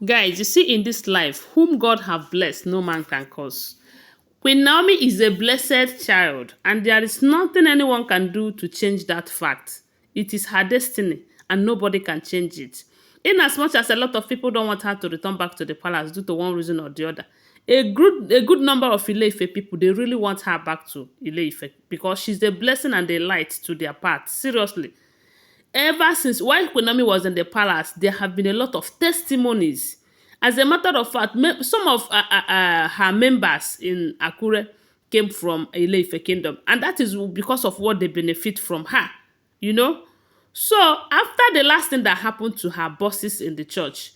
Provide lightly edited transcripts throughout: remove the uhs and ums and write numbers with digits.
Guys, you see, in this life, whom God have blessed, no man can curse. Queen Naomi is a blessed child, and there is nothing anyone can do to change that fact. It is her destiny, and nobody can change it. In as much as a lot of people don't want her to return back to the palace due to one reason or the other, a good number of Ile Ife people, they really want her back to Ile Ife because she's a blessing and a light to their path. Seriously. Ever since while Queen Naomi was in the palace, there have been a lot of testimonies. As a matter of fact, some of her members in Akure came from Ile Ife Kingdom, and that is because of what they benefit from her, you know. So after the last thing that happened to her bosses in the church,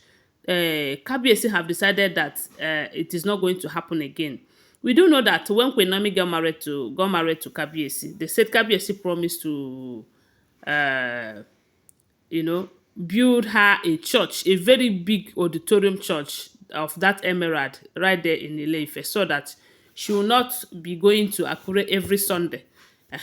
Kabiyesi have decided that it is not going to happen again. We do know that when Queen Naomi got married to Kabiyesi, they said Kabiyesi promised to uh, build her a church, a very big auditorium church of that emerald right there in Ile Ife, so that she will not be going to Akure every Sunday.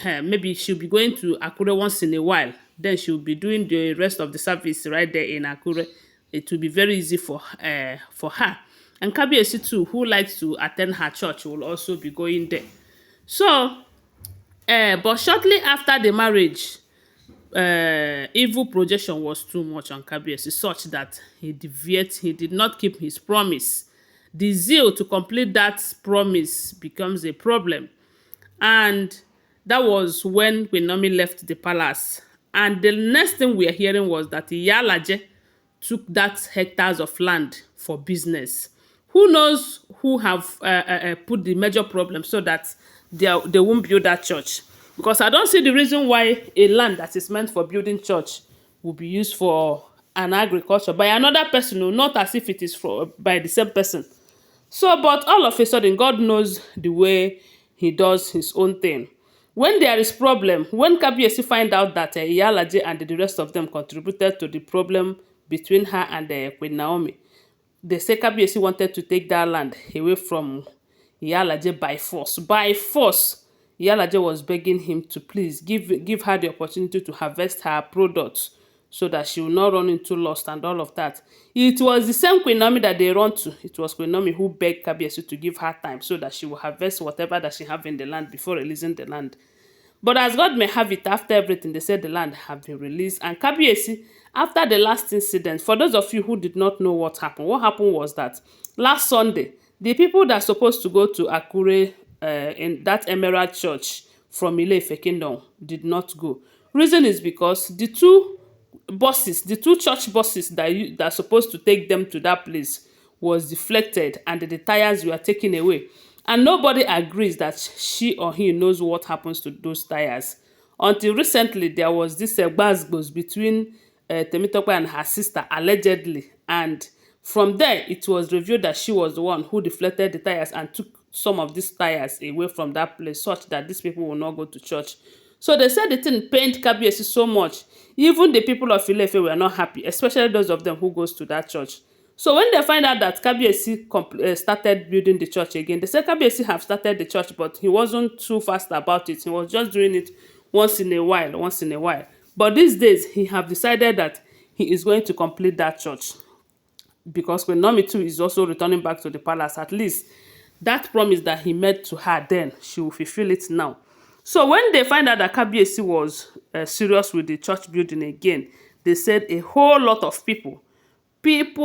Maybe she'll be going to Akure once in a while. Then she'll be doing the rest of the service right there in Akure. It will be very easy for her. And Kabiyesi too, who likes to attend her church, will also be going there. So, but shortly after the marriage, evil projection was too much on Kabiyesi, such that he did not keep his promise. The zeal to complete that promise becomes a problem. And that was when Queen Naomi left the palace. And the next thing we are hearing was that Iyalaje took that hectares of land for business. Who knows who have put the major problem so that they won't build that church? Because I don't see the reason why a land that is meant for building church will be used for an agriculture by another person, not as if it is by the same person. So, but all of a sudden, God knows the way he does his own thing. When there is problem, when Kabiyesi find out that Iyalaje and the rest of them contributed to the problem between her and Queen Naomi, they say Kabiyesi wanted to take that land away from Iyalaje by force. By force, Iyalaje was begging him to please give her the opportunity to harvest her products so that she will not run into loss and all of that. It was the same Queen Naomi that they run to. It was Queen Naomi who begged Kabiyesi to give her time so that she will harvest whatever that she have in the land before releasing the land. But as God may have it, after everything, they said the land have been released. And Kabiyesi, after the last incident, for those of you who did not know what happened was that last Sunday, the people that are supposed to go to Akure in that Emerald Church from Ile Ife Kingdom did not go. Reason is because the two church buses that are supposed to take them to that place was deflected and the tires were taken away. And nobody agrees that she or he knows what happens to those tires. Until recently, there was this gbasgbos between Temitope and her sister, allegedly. And from there, it was revealed that she was the one who deflected the tires and took some of these tires away from that place, such that these people will not go to church. So they said the thing pained Kabiyesi so much. Even the people of Ile Ife were not happy, especially those of them who goes to that church. So when they find out that Kabiyesi started building the church again, they said Kabiyesi have started the church, but he wasn't too fast about it. He was just doing it once in a while. But these days, he have decided that he is going to complete that church because when Naomi too is also returning back to the palace, at least that promise that he made to her then, she will fulfill it now. So when they find out that Kabiyesi was serious with the church building again, they said a whole lot of people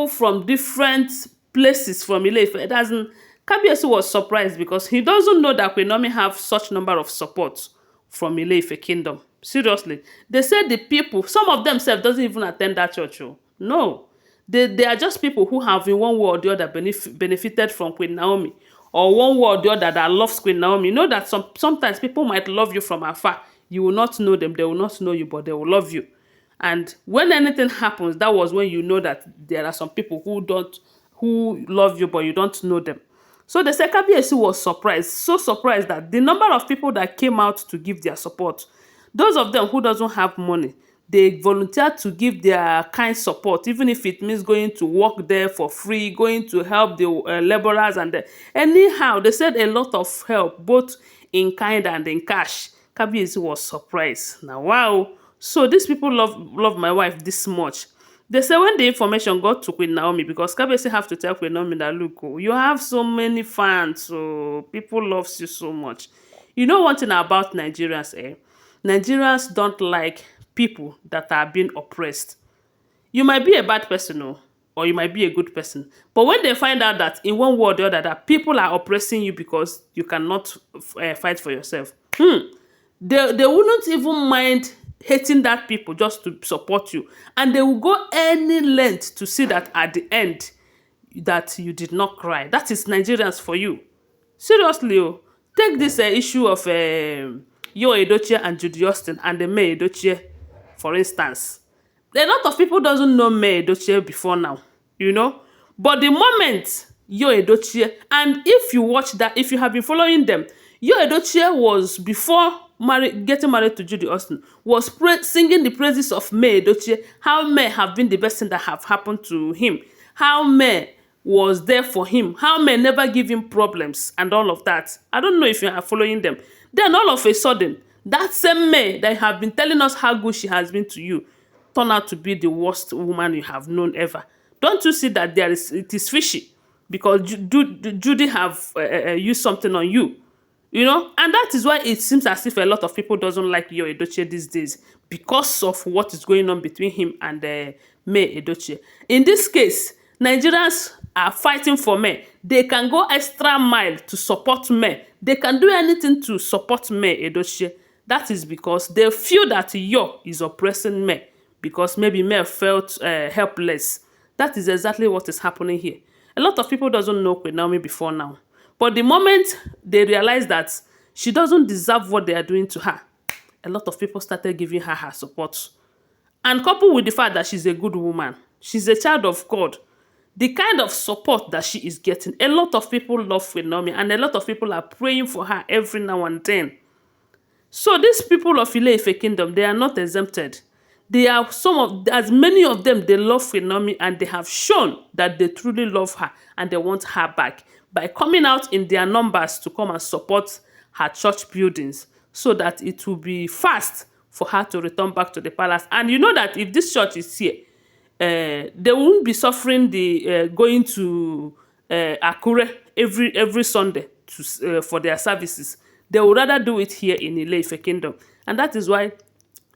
from different places from Ile Ife. Kabiyesi was surprised because he doesn't know that Queen Naomi have such number of support from Ile Ife Kingdom. Seriously. They said the people, some of them self doesn't even attend that church. Oh. No. They are just people who have in one way or the other benefited from Queen Naomi, or one way or the other that loves Queen Naomi. You know that sometimes people might love you from afar. You will not know them, they will not know you, but they will love you. And when anything happens, that was when you know that there are some people who love you, but you don't know them. So the Kabiyesi was surprised, so surprised that the number of people that came out to give their support, those of them who doesn't have money, they volunteered to give their kind support, even if it means going to work there for free, going to help the laborers anyhow, they said a lot of help, both in kind and in cash. Kabiyesi was surprised. Now, wow. So these people love my wife this much. They say when the information got to Queen Naomi, because Kabesi have to tell Queen Naomi that, look, oh, you have so many fans, so people loves you so much. You know one thing about Nigerians, eh? Nigerians don't like people that are being oppressed. You might be a bad person, oh, or you might be a good person. But when they find out that in one way or the other that people are oppressing you because you cannot fight for yourself, they wouldn't even mind hating that people just to support you. And they will go any length to see that at the end that you did not cry. That is Nigerians for you. Seriously, oh, take this issue of Yo Edochie and Judy Austin and the May Edochie, for instance. A lot of people doesn't know May Edochie before now, you know. But the moment Yo Edochie, and if you watch that, if you have been following them, Yo Edochie was before getting married to Judy Austin, was singing the praises of May Edochie, how May have been the best thing that have happened to him, how May was there for him, how May never give him problems and all of that. I don't know if you are following them. Then all of a sudden, that same May that have been telling us how good she has been to you turn out to be the worst woman you have known ever. Don't you see that it is fishy? Because Judy have used something on you. You know, and that is why it seems as if a lot of people doesn't like Yo Edochie these days, because of what is going on between him and May Edochie. In this case, Nigerians are fighting for May. They can go extra mile to support May. They can do anything to support May Edochie. That is because they feel that Yo is oppressing May, because maybe May felt helpless. That is exactly what is happening here. A lot of people doesn't know Queen Naomi before now. But the moment they realize that she doesn't deserve what they are doing to her, a lot of people started giving her support. And coupled with the fact that she's a good woman, she's a child of God, the kind of support that she is getting, a lot of people love Queen Naomi, and a lot of people are praying for her every now and then. So these people of Ile Ife kingdom, they are not exempted. They are as many of them, they love Queen Naomi, and they have shown that they truly love her and they want her back by coming out in their numbers to come and support her church buildings, so that it will be fast for her to return back to the palace. And you know that if this church is here, they won't be suffering the going to Akure every Sunday for their services. They would rather do it here in Ile Ife kingdom. And that is why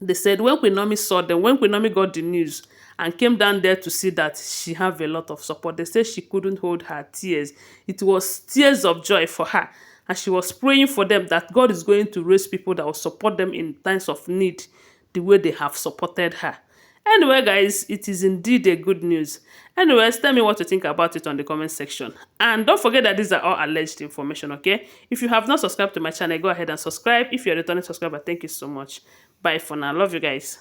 they said when Queen Naomi saw them, when Queen Naomi got the news and came down there to see that she have a lot of support, they said she couldn't hold her tears. It was tears of joy for her. And she was praying for them that God is going to raise people that will support them in times of need the way they have supported her. Anyway, guys, it is indeed a good news. Anyways, tell me what you think about it on the comment section. And don't forget that these are all alleged information, okay? If you have not subscribed to my channel, go ahead and subscribe. If you're a returning subscriber, thank you so much. Bye for now. Love you guys.